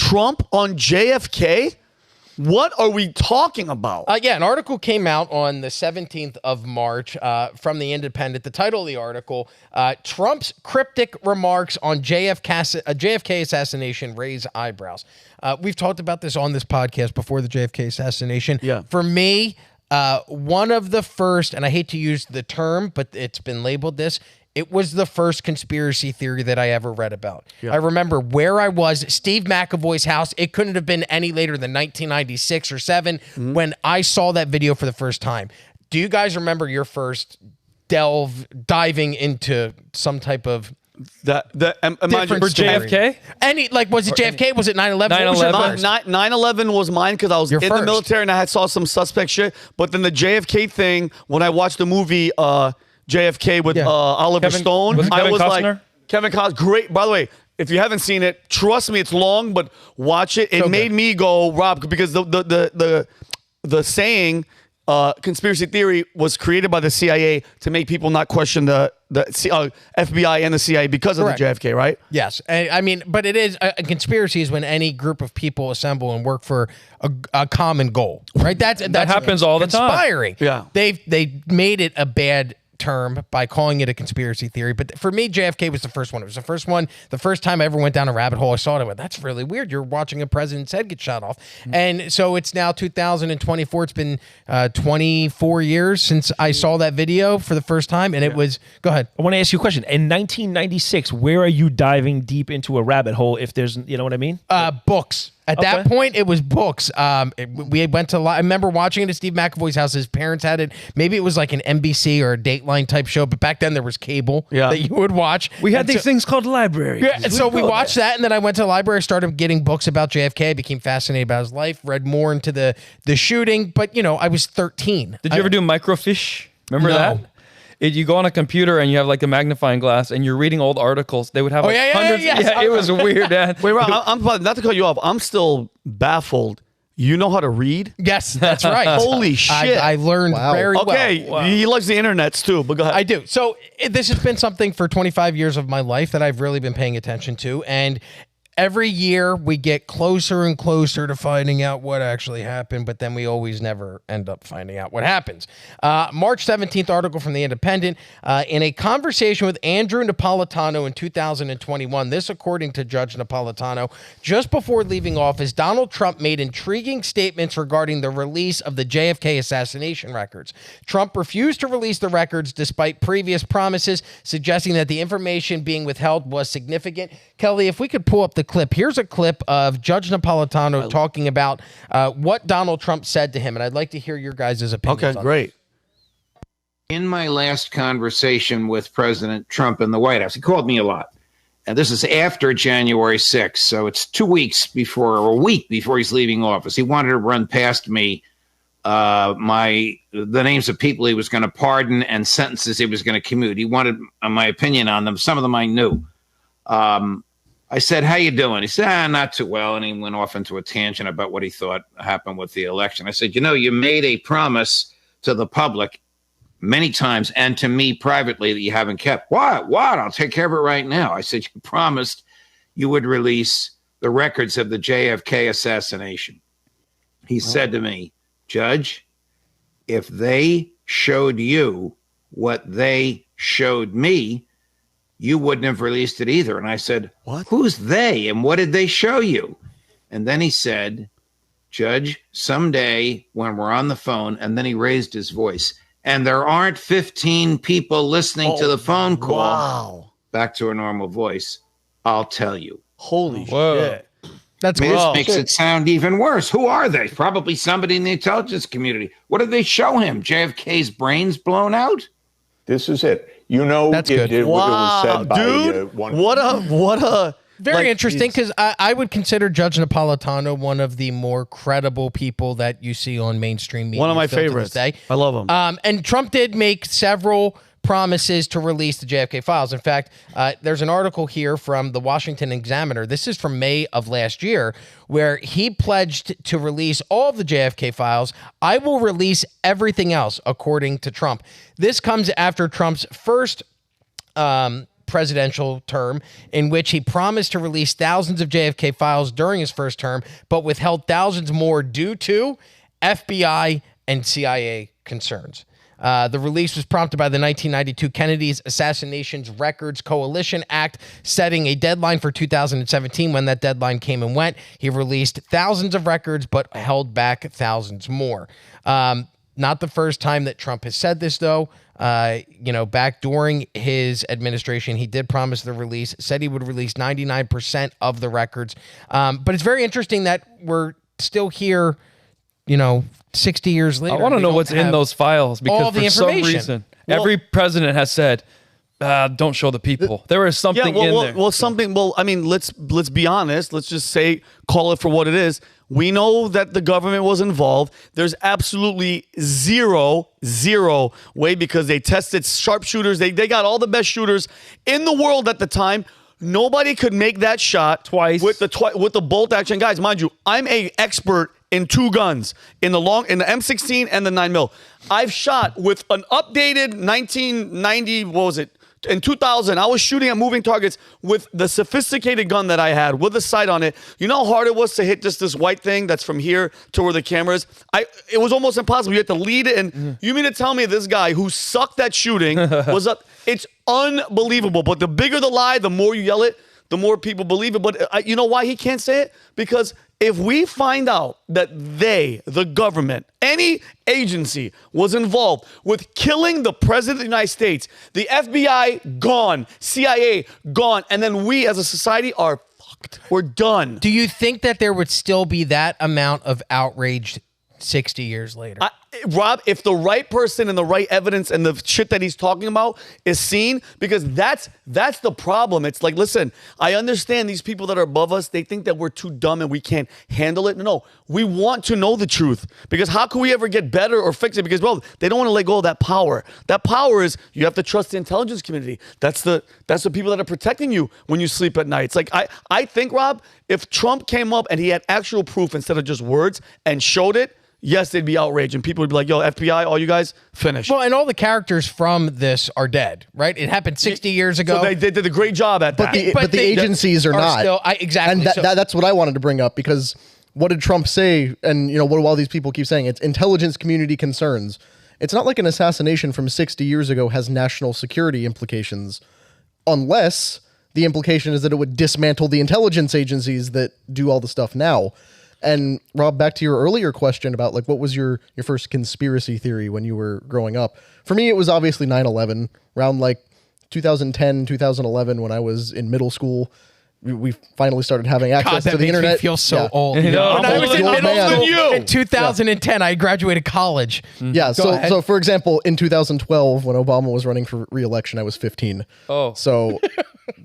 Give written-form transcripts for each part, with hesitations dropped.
Trump on JFK? What are we talking about? Yeah, an article came out on the 17th of March from The Independent. The title of the article, Trump's cryptic remarks on JFK assassination raise eyebrows. We've talked about this on this podcast before, the JFK assassination. Yeah. For me, one of the first, and I hate to use the term, but it's been labeled this, it was the first conspiracy theory that I ever read about. Yeah. I remember where I was, Steve McAvoy's house. It couldn't have been any later than 1996 or 7 when I saw that video for the first time. Do you guys remember your first diving into some type of for JFK? Was it JFK? Was it 9/11? 9/11 was mine because I was in the military and I saw some suspect shit. But then the JFK thing, when I watched the movie JFK with Oliver Stone, I was Costner? like, Kevin Costner, great. By the way, if you haven't seen it, trust me, it's long, but watch it. It made me go, Rob, because the saying conspiracy theory was created by the CIA to make people not question the FBI and the CIA because of the JFK, right? Yes. I mean, but it is a conspiracy is when any group of people assemble and work for a common goal, right? That happens all the time. Conspiring. Yeah. They made it a bad term by calling it a conspiracy theory, but for me, JFK was the first one. It was the first one. The first time I ever went down a rabbit hole, I saw it. I went, "That's really weird. You're watching a president's head get shot off." And so it's now 2024. It's been 24 years since I saw that video for the first time, and it was. Go ahead. I want to ask you a question. In 1996, where are you diving deep into a rabbit hole? If there's, you know what I mean? Books. At that point, it was books. We went to. I remember watching it at Steve McAvoy's house. His parents had it. Maybe it was like an NBC or a Dateline type show, but back then there was cable that you would watch. We had these things called libraries. Yeah, and so we watched that, and then I went to the library, started getting books about JFK. I became fascinated about his life, read more into the shooting. But I was 13. Did you ever do microfiche? Remember that? You go on a computer and you have like a magnifying glass and you're reading old articles. They would have hundreds. Yeah, it was weird. Wait, Rob, I'm not to cut you off. I'm still baffled. You know how to read? Yes, that's right. Holy shit. I learned very well. Okay, he likes the internets too, but go ahead. I do. So this has been something for 25 years of my life that I've really been paying attention to. And every year we get closer and closer to finding out what actually happened, but then we always never end up finding out what happens. March 17th article from The Independent. In a conversation with Andrew Napolitano in 2021, this according to Judge Napolitano, just before leaving office, Donald Trump made intriguing statements regarding the release of the JFK assassination records. Trump refused to release the records despite previous promises, suggesting that the information being withheld was significant. Kelly, if we could pull up the clip. Here's a clip of Judge Napolitano talking about what Donald Trump said to him, and I'd like to hear your guys' opinions on great. In my last conversation with President Trump in the White House, he called me a lot. And this is after January 6th, so it's 2 weeks before, or a week before he's leaving office. He wanted to run past me the names of people he was going to pardon and sentences he was going to commute. He wanted my opinion on them. Some of them I knew. I said, "How you doing?" He said, "Not too well." And he went off into a tangent about what he thought happened with the election. I said, "You made a promise to the public many times and to me privately that you haven't kept." What? I'll take care of it right now. I said, "You promised you would release the records of the JFK assassination." He said to me, "Judge, if they showed you what they showed me, you wouldn't have released it either." And I said, "What? Who's they and what did they show you?" And then he said, "Judge, someday when we're on the phone," and then he raised his voice, "and there aren't 15 people listening to the phone call," back to a normal voice, "I'll tell you." Holy shit. That's this makes it sound even worse. Who are they? Probably somebody in the intelligence community. What did they show him? JFK's brains blown out? This is it. That's good. It was said by dude, what a very interesting, because I would consider Judge Napolitano one of the more credible people that you see on mainstream media. One of my favorites. I love him. And Trump did make several promises to release the JFK files. In fact, there's an article here from the Washington Examiner. This is from May of last year, where he pledged to release all of the JFK files. "I will release everything else," according to Trump. This comes after Trump's first presidential term, in which he promised to release thousands of JFK files during his first term, but withheld thousands more due to FBI and CIA concerns. The release was prompted by the 1992 Kennedy's Assassinations Records Coalition Act, setting a deadline for 2017. When that deadline came and went, he released thousands of records, but held back thousands more. Not the first time that Trump has said this, though. Back during his administration, he did promise the release, said he would release 99% of the records. But it's very interesting that we're still here, 60 years later. I want to know what's in those files, because for some reason, every president has said, don't show the people. There is something in there. Let's be honest. Let's just call it for what it is. We know that the government was involved. There's absolutely zero way, because they tested sharpshooters. They got all the best shooters in the world at the time. Nobody could make that shot twice with the bolt action. Guys, mind you, I'm an expert in two guns, in the M16 and the 9mm. I've shot with an updated 1990, what was it? In 2000, I was shooting at moving targets with the sophisticated gun that I had with a sight on it. You know how hard it was to hit just this white thing that's from here to where the camera is? It was almost impossible. You had to lead it. And you mean to tell me this guy who sucked at shooting was up? It's unbelievable. But the bigger the lie, the more you yell it, the more people believe it. But you know why he can't say it? Because if we find out that the government, any agency was involved with killing the president of the United States, the FBI gone, CIA gone, and then we as a society are fucked. We're done. Do you think that there would still be that amount of outrage 60 years later? Rob, if the right person and the right evidence and the shit that he's talking about is seen, because that's the problem. It's like, listen, I understand these people that are above us, they think that we're too dumb and we can't handle it. No, we want to know the truth, because how can we ever get better or fix it? Because, well, they don't want to let go of that power. That power is, you have to trust the intelligence community. That's the people that are protecting you when you sleep at night. It's like, I think, Rob, if Trump came up and he had actual proof instead of just words and showed it, yes, they'd be outraged, and people would be like, yo, FBI, all you guys, finish. Well, and all the characters from this are dead, right? It happened 60 years ago. So they did a great job at that. But the agencies are not. Still, exactly. And that's what I wanted to bring up, because what did Trump say? And, what do all these people keep saying? It's intelligence community concerns. It's not like an assassination from 60 years ago has national security implications, unless the implication is that it would dismantle the intelligence agencies that do all the stuff now. And Rob, back to your earlier question about like, what was your first conspiracy theory when you were growing up? For me, it was obviously 9/11, around like 2010, 2011, when I was in middle school. We finally started having access to the internet. Me feel so old. When I was in middle school in 2010, I graduated college. Yeah. So for example, in 2012, when Obama was running for re-election, I was 15. Oh. So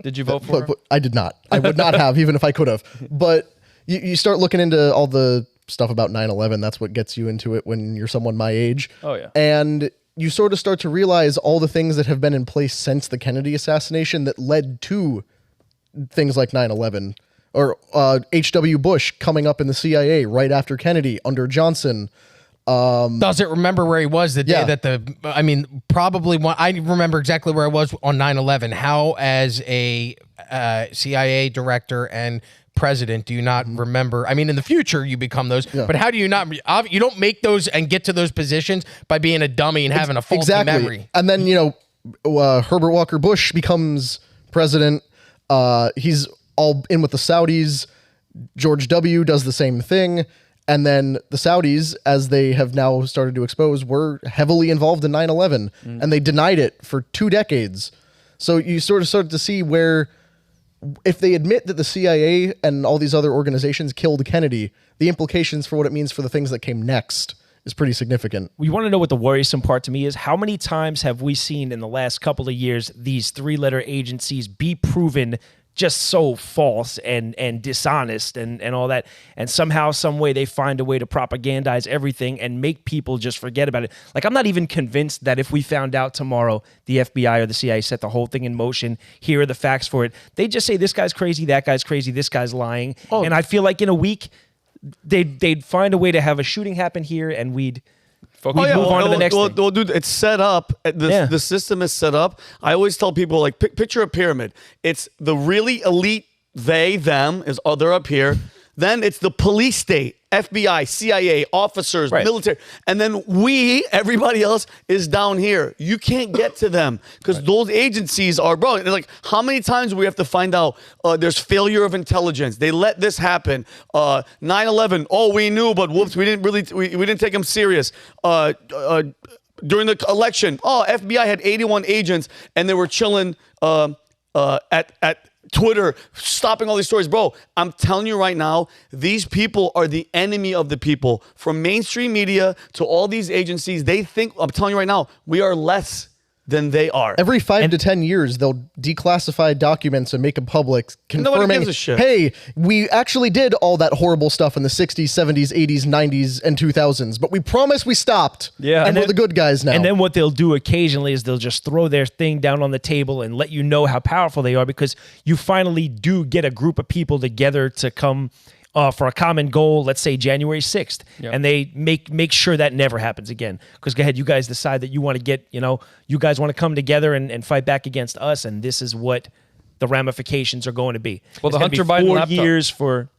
did you vote for him? I did not. I would not have, even if I could have. But you start looking into all the stuff about 9/11. That's what gets you into it when you're someone my age. Oh, yeah. And you sort of start to realize all the things that have been in place since the Kennedy assassination that led to things like 9/11, or H.W. Bush coming up in the CIA right after Kennedy under Johnson. Doesn't remember where he was the day that probably one. I remember exactly where I was on 9/11. How, as a CIA director and president, do you not remember? I mean, in the future you become those, but how do you not? You don't make those and get to those positions by being a dummy and having a faulty memory. And then Herbert Walker Bush becomes president. He's all in with the Saudis. George W. does the same thing. And then the Saudis, as they have now started to expose, were heavily involved in 9/11, and they denied it for 2 decades. So you sort of started to see where, if they admit that the CIA and all these other organizations killed Kennedy, the implications for what it means for the things that came next is pretty significant. We want to know what the worrisome part to me is. How many times have we seen in the last couple of years these 3-letter agencies be proven just so false and dishonest and all that, and somehow, some way they find a way to propagandize everything and make people just forget about it? Like, I'm not even convinced that if we found out tomorrow the FBI or the CIA set the whole thing in motion, here are the facts for it, they just say this guy's crazy, that guy's crazy, this guy's lying. And I feel like in a week they'd find a way to have a shooting happen here, and we'd We move on to the next thing. Well, dude, it's set up. The system is set up. I always tell people, like, picture a pyramid. It's the really elite them they're up here. Then it's the police state, FBI, CIA, officers, military. And then everybody else is down here. You can't get to them because those agencies are, bro, like, how many times do we have to find out there's failure of intelligence? They let this happen. 9/11, we knew, but whoops, we didn't take them serious. During the election, FBI had 81 agents and they were chilling at Twitter, stopping all these stories. Bro, I'm telling you right now, these people are the enemy of the people. From mainstream media to all these agencies, they think, I'm telling you right now, we are less than they are. Every 5 to 10 years, they'll declassify documents and make them public, confirming, hey, we actually did all that horrible stuff in the 60s, 70s, 80s, 90s, and 2000s, but we promise we stopped. Yeah. And we're the good guys now. And then what they'll do occasionally is they'll just throw their thing down on the table and let you know how powerful they are, because you finally do get a group of people together to come for a common goal, let's say January 6th, and they make sure that never happens again. Because go ahead, you guys decide that you want to get, you guys want to come together and fight back against us, and this is what the ramifications are going to be. Well, the Hunter Biden 4 laptop. years for.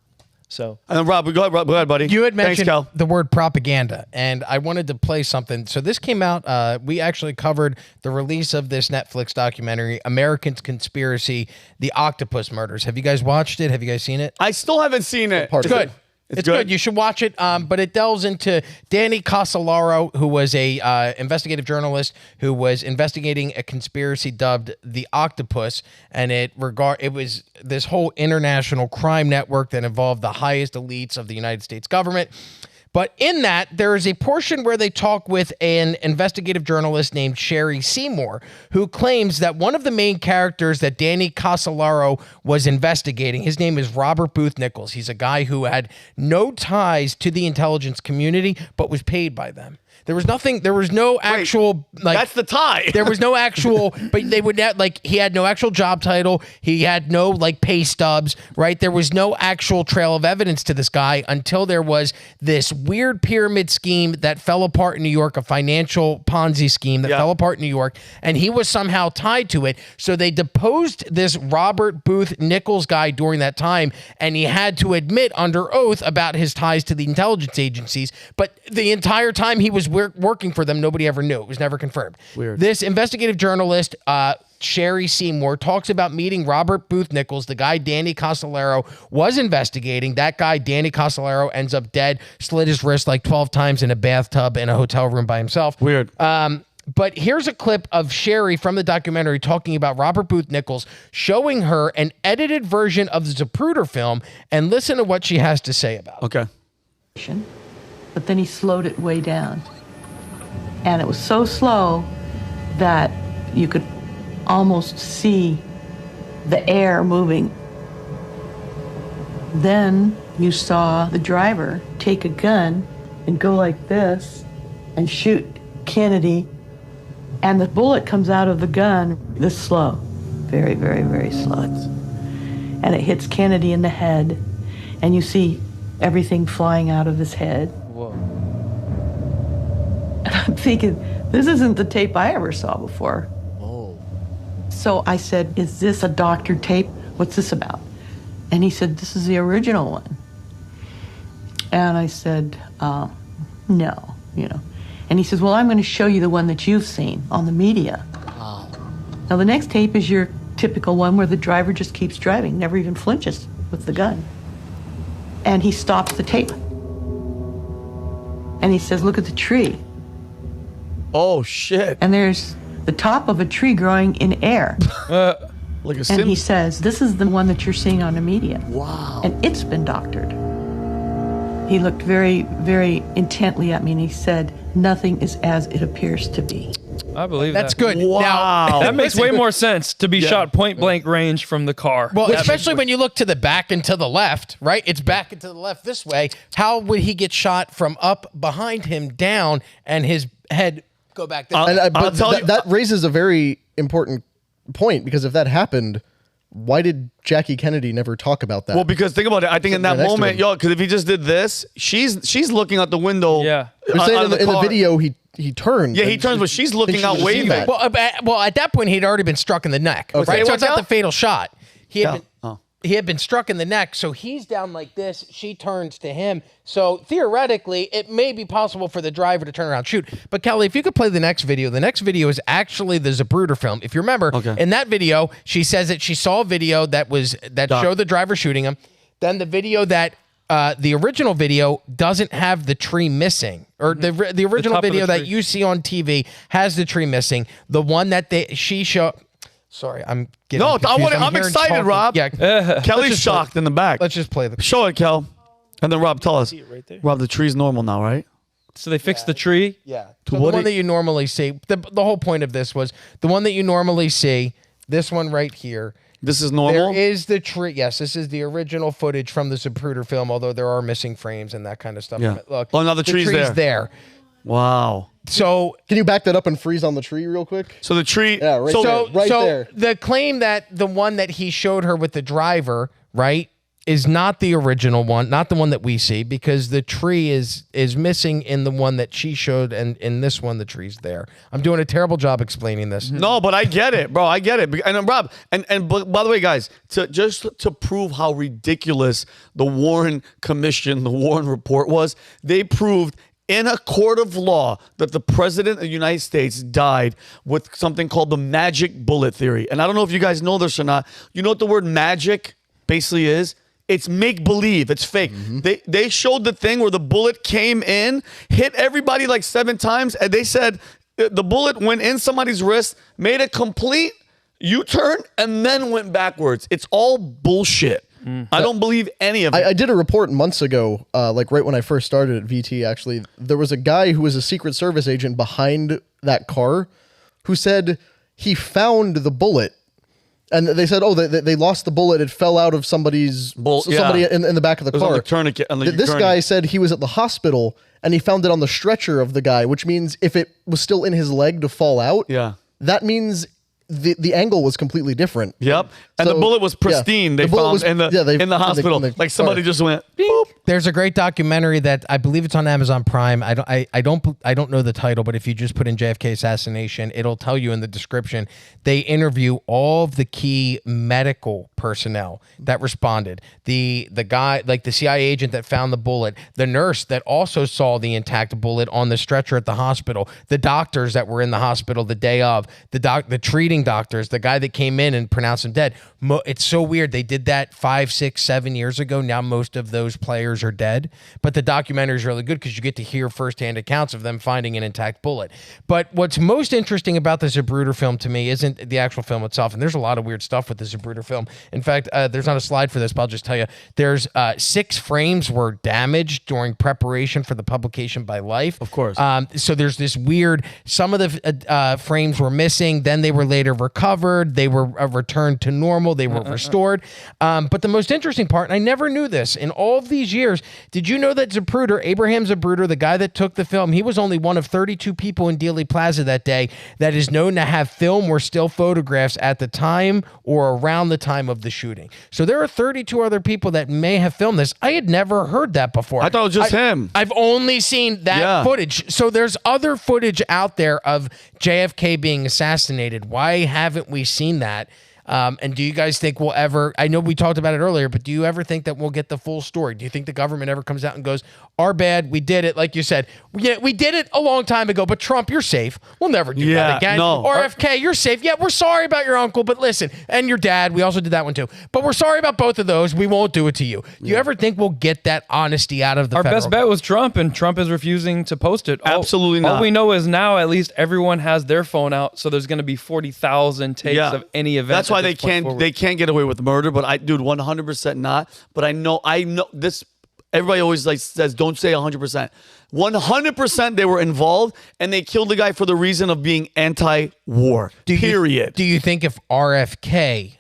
So, and then Rob, go ahead, buddy. You had mentioned Thanks, the word propaganda, and I wanted to play something. So this came out. We actually covered the release of this Netflix documentary, American Conspiracy: The Octopus Murders. Have you guys watched it? Have you guys seen it? I still haven't seen it. It's good. It's good. You should watch it. But it delves into Danny Casolaro, who was a investigative journalist who was investigating a conspiracy dubbed the Octopus, and it was this whole international crime network that involved the highest elites of the United States government. But in that, there is a portion where they talk with an investigative journalist named Sherry Seymour, who claims that one of the main characters that Danny Casolaro was investigating, his name is Robert Booth Nichols. He's a guy who had no ties to the intelligence community, but was paid by them. There was no actual, that's the tie. There was no actual, but they would not, he had no actual job title. He had no pay stubs, right? There was no actual trail of evidence to this guy until there was this weird pyramid scheme that fell apart in New York, a financial Ponzi scheme that fell apart in New York, and he was somehow tied to it. So they deposed this Robert Booth Nichols guy during that time, and he had to admit under oath about his ties to the intelligence agencies. But the entire time he was working for them, nobody ever knew. It was never confirmed. Weird. This investigative journalist, Sherry Seymour, talks about meeting Robert Booth Nichols, the guy Danny Casolaro was investigating. That guy, Danny Casolaro, ends up dead, slit his wrist 12 times in a bathtub in a hotel room by himself. Weird. But here's a clip of Sherry from the documentary talking about Robert Booth Nichols, showing her an edited version of the Zapruder film, and listen to what she has to say about it. Okay. But then he slowed it way down. And it was so slow that you could almost see the air moving. Then you saw the driver take a gun and go like this and shoot Kennedy. And the bullet comes out of the gun this slow. Very, very, very slow. And it hits Kennedy in the head. And you see everything flying out of his head. Whoa. And I'm thinking, this isn't the tape I ever saw before. Oh. So I said, is this a doctored tape? What's this about? And he said, this is the original one. And I said, no, And he says, well, I'm going to show you the one that you've seen on the media. Wow. Now, the next tape is your typical one where the driver just keeps driving, never even flinches with the gun. And he stops the tape. And he says, look at the tree. Oh, shit. And there's the top of a tree growing in air. Like a and he says, this is the one that you're seeing on the media. Wow. And it's been doctored. He looked very, very intently at me and he said, nothing is as it appears to be. I believe That's that. good. Wow. Now, That makes way more sense to be shot point blank range from the car. well, especially when you look to the back and to the left, right? It's back and to the left this way. How would he get shot from up behind him down and his head go back this way? But that raises a very important point, because if that happened, why did Jackie Kennedy never talk about that? Well, because think about it. I think in that moment, because if he just did this, she's looking out the window. Yeah. They're saying in the video he turns. Yeah, he turns, but she's looking out waving. Well, at that point, he'd already been struck in the neck. Okay. Right? So it's not the fatal shot. He had been struck in the neck, so he's down like this. She turns to him. So theoretically, it may be possible for the driver to turn around and shoot. But Kelly, if you could play the next video is actually the Zapruder film. If you remember, in that video, she says that she saw a video that showed the driver shooting him. Then the video that the original video doesn't have the tree missing, or the original video that you see on TV has the tree missing. The one that she showed. Sorry, I'm getting confused. I'm excited, talking. Rob. Yeah, Kelly's shocked in the back. Let's just play the. Show it, Kel, and then Rob, tell us. See it right there. Rob, the tree's normal now, right? So they fixed the tree. Yeah. So the one that you normally see. The whole point of this was the one that you normally see. This one right here. This is normal. There is the tree. Yes, this is the original footage from the Zapruder film. Although there are missing frames and that kind of stuff. Yeah. Look. Oh, now the tree's there. Wow. So can you back that up and freeze on the tree real quick? So the tree. Yeah, right there. The claim that the one that he showed her with the driver, right, is not the original one, not the one that we see, because the tree is missing in the one that she showed, and in this one the tree's there. I'm doing a terrible job explaining this. No, but I get it, bro. I get it. And Rob, and by the way, guys, to prove how ridiculous the Warren Commission, the Warren report was, they proved in a court of law that the president of the United States died with something called the magic bullet theory. And I don't know if you guys know this or not. You know what the word magic basically is? It's make-believe. It's fake. They showed the thing where the bullet came in, hit everybody like 7 times, and they said the bullet went in somebody's wrist, made a complete U-turn, and then went backwards. It's all bullshit. I don't believe any of it. I did a report months ago, like right when I first started at VT, actually. There was a guy who was a Secret Service agent behind that car who said he found the bullet. And they said, they lost the bullet. It fell out of somebody in the back of the car. On the tourniquet, this guy said he was at the hospital and he found it on the stretcher of the guy, which means if it was still in his leg to fall out, that means the angle was completely different. Yep. And the bullet was pristine. They found in the hospital. Like somebody just went boop. There's a great documentary that I believe it's on Amazon Prime. I don't know the title, but if you just put in JFK Assassination, it'll tell you in the description. They interview all of the key medical personnel that responded. The guy, like the CIA agent that found the bullet, the nurse that also saw the intact bullet on the stretcher at the hospital, the doctors that were in the hospital the day of, the treating doctors, the guy that came in and pronounced him dead. It's so weird. They did that 5, 6, 7 years ago. Now most of those players are dead, but the documentary is really good because you get to hear firsthand accounts of them finding an intact bullet. But what's most interesting about the Zapruder film to me isn't the actual film itself, and there's a lot of weird stuff with the Zapruder film. In fact, there's not a slide for this, but I'll just tell you, there's 6 frames were damaged during preparation for the publication by Life. Of course. So there's this weird, some of the frames were missing, then they were later recovered, they were returned to normal, they were restored. But the most interesting part, and I never knew this, in all of these years, did you know that Zapruder, Abraham Zapruder, the guy that took the film, he was only one of 32 people in Dealey Plaza that day that is known to have film or still photographs at the time or around the time of the shooting. So there are 32 other people that may have filmed this. I had never heard that before. I thought it was just him. I've only seen that footage. So there's other footage out there of JFK being assassinated. Why haven't we seen that? And do you guys think we'll ever, I know we talked about it earlier, but do you ever think that we'll get the full story? Do you think the government ever comes out and goes, our bad, we did it, like you said, we did it a long time ago, but Trump, you're safe. We'll never do that again. No. RFK, you're safe. Yeah, we're sorry about your uncle, but listen, and your dad, we also did that one too. But we're sorry about both of those. We won't do it to you. Do you ever think we'll get that honesty out of the Our federal best bet was Trump, and Trump is refusing to post it. Absolutely not. All we know is now at least everyone has their phone out, so there's going to be 40,000 takes of any event. That's why they can't get away with murder, but 100% not. But I know this. Everybody always says, don't say 100%. 100% they were involved, and they killed the guy for the reason of being anti-war. Period. Do you think if RFK,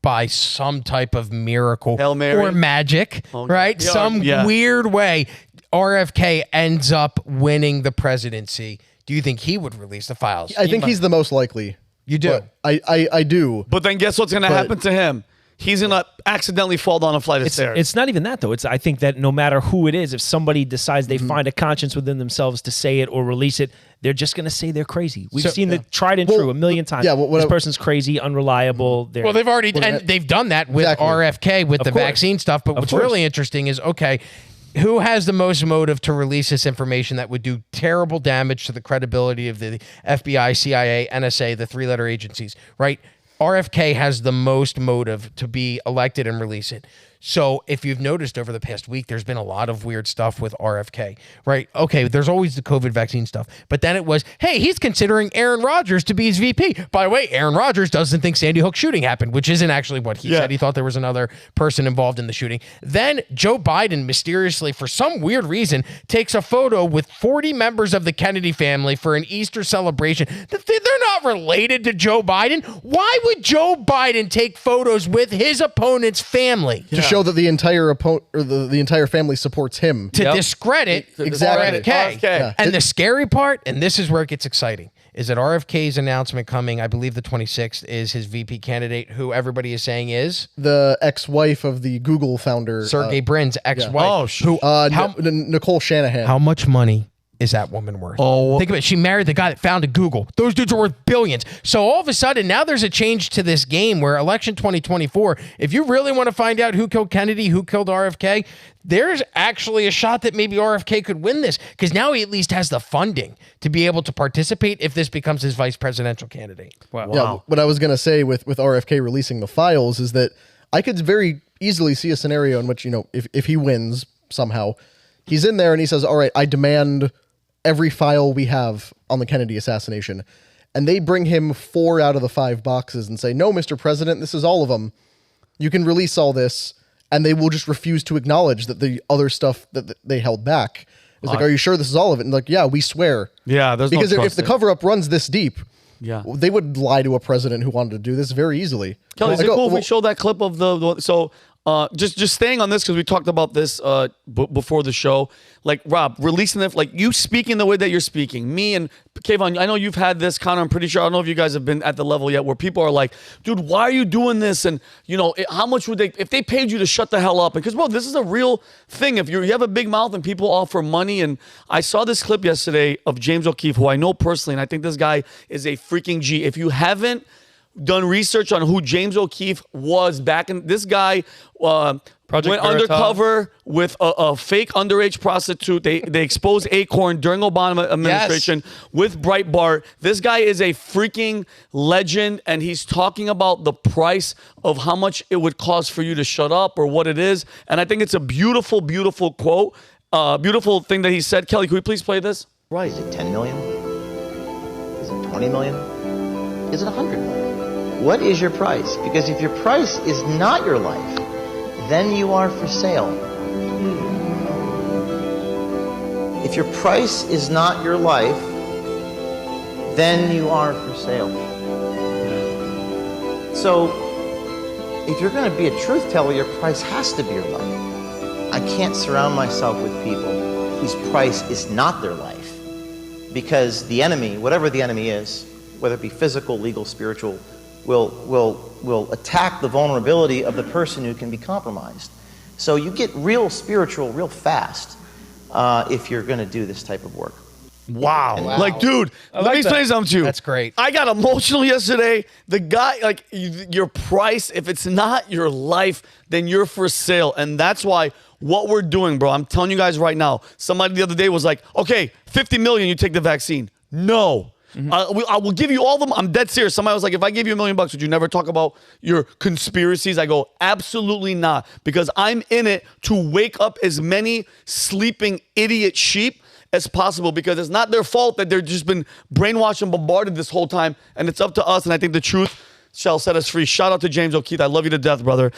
by some type of miracle Hail Mary? or magic, right, some weird way, RFK ends up winning the presidency, do you think he would release the files? I think he's the most likely. You do. I do. But then guess what's going to happen to him? He's going to accidentally fall down a flight of stairs. It's not even that, though. I think that no matter who it is, if somebody decides they find a conscience within themselves to say it or release it, they're just going to say they're crazy. We've seen the tried and true a million times. Yeah, this person's crazy, unreliable. Well, they've already and they've done that with RFK with the vaccine stuff. But what's really interesting is, okay, who has the most motive to release this information that would do terrible damage to the credibility of the FBI, CIA, NSA, the three-letter agencies, right? RFK has the most motive to be elected and release it. So if you've noticed over the past week, there's been a lot of weird stuff with RFK, right? Okay, there's always the COVID vaccine stuff. But then it was, hey, he's considering Aaron Rodgers to be his VP. By the way, Aaron Rodgers doesn't think Sandy Hook shooting happened, which isn't actually what he said. He thought there was another person involved in the shooting. Then Joe Biden mysteriously, for some weird reason, takes a photo with 40 members of the Kennedy family for an Easter celebration. They're not related to Joe Biden. Why would Joe Biden take photos with his opponent's family? To show that the entire opponent or the entire family supports him. To discredit RFK. Yeah. And the scary part, and this is where it gets exciting, is that RFK's announcement coming, I believe the 26th, is his VP candidate, who everybody is saying is the ex-wife of the Google founder, Sergey Brin's ex-wife. Nicole Shanahan. How much money is that woman worth? Think of it. She married the guy that founded Google. Those dudes are worth billions. So all of a sudden, now there's a change to this game where election 2024, if you really want to find out who killed Kennedy, who killed RFK, there's actually a shot that maybe RFK could win this, because now he at least has the funding to be able to participate if this becomes his vice presidential candidate. Wow. Yeah, what I was going to say with RFK releasing the files is that I could very easily see a scenario in which, if he wins somehow, he's in there and he says, all right, I demand every file we have on the Kennedy assassination. And they bring him 4 out of the 5 boxes and say, no, Mr. President, this is all of them. You can release all this. And they will just refuse to acknowledge that the other stuff that they held back. It's like, are you sure this is all of it? And like, yeah, we swear. Yeah, there's because no if the cover-up runs this deep, yeah, they would lie to a president who wanted to do this very easily. Kelly, is it cool if we show that clip of just staying on this, because we talked about this before the show. Like, Rob, releasing it, like you speaking the way that you're speaking. Me and Kayvon, I know you've had this, Connor, I'm pretty sure. I don't know if you guys have been at the level yet where people are like, dude, why are you doing this? And, how much would they, if they paid you to shut the hell up? Because, bro, this is a real thing. If you have a big mouth and people offer money. And I saw this clip yesterday of James O'Keefe, who I know personally, and I think this guy is a freaking G. If you haven't done research on who James O'Keefe was back in, this guy went undercover with a fake underage prostitute. They exposed Acorn during Obama administration with Breitbart. This guy is a freaking legend, and he's talking about the price of how much it would cost for you to shut up or what it is. And I think it's a beautiful, beautiful quote, beautiful thing that he said. Kelly, can we please play this? Right. Is it 10 million? Is it 20 million? Is it 100 million? What is your price? Because if your price is not your life, then you are for sale. If your price is not your life, then you are for sale. So, if you're going to be a truth teller, your price has to be your life. I can't surround myself with people whose price is not their life, because the enemy, whatever the enemy is, whether it be physical, legal, spiritual, will attack the vulnerability of the person who can be compromised. So you get real spiritual real fast if you're going to do this type of work. Wow. Like, dude, let me explain something to you. That's great. I got emotional yesterday. The guy, like, your price, if it's not your life, then you're for sale. And that's why what we're doing, bro, I'm telling you guys right now, somebody the other day was like, okay, 50 million, you take the vaccine. No. I will give you all of them. I'm dead serious. Somebody was like, if I gave you $1 million, would you never talk about your conspiracies? I go, absolutely not. Because I'm in it to wake up as many sleeping idiot sheep as possible, because it's not their fault that they've just been brainwashed and bombarded this whole time. And it's up to us. And I think the truth shall set us free. Shout out to James O'Keefe. I love you to death, brother.